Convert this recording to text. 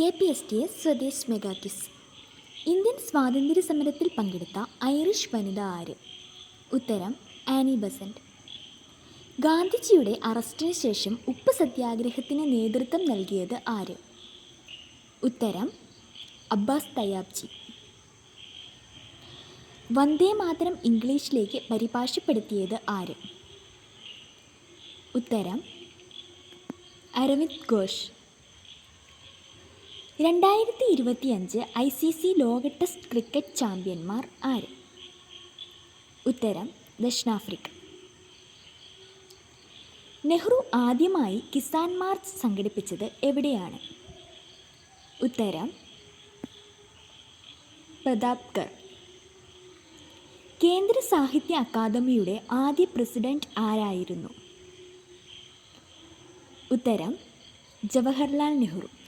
KPSTS Swadesh mega quiz. Indian സ്വാതന്ത്ര്യ സമരത്തിൽ പങ്കെടുത്ത ഐറിഷ് വനിത ആര്? ഉത്തരം ആനി ബസന്റ്. ഗാന്ധിജിയുടെ അറസ്റ്റിന് ശേഷം ഉപ്പ് സത്യാഗ്രഹത്തിന് നേതൃത്വം നൽകിയത് ആര്? ഉത്തരം അബ്ബാസ് തയ്യാബ്ജി. വന്ദേ മാതരം ഇംഗ്ലീഷിലേക്ക് പരിഭാഷപ്പെടുത്തിയത് ആര്? ഉത്തരം അരവിന്ദ് ഘോഷ്. 2025 ICC ലോക ടെസ്റ്റ് ക്രിക്കറ്റ് ചാമ്പ്യന്മാർ ആര്? ഉത്തരം ദക്ഷിണാഫ്രിക്ക. നെഹ്റു ആദ്യമായി കിസാൻ മാർച്ച് സംഘടിപ്പിച്ചത് എവിടെയാണ്? ഉത്തരം പ്രതാപ്ഗർ. കേന്ദ്ര സാഹിത്യ അക്കാദമിയുടെ ആദ്യ പ്രസിഡന്റ് ആരായിരുന്നു? ഉത്തരം ജവഹർലാൽ നെഹ്റു.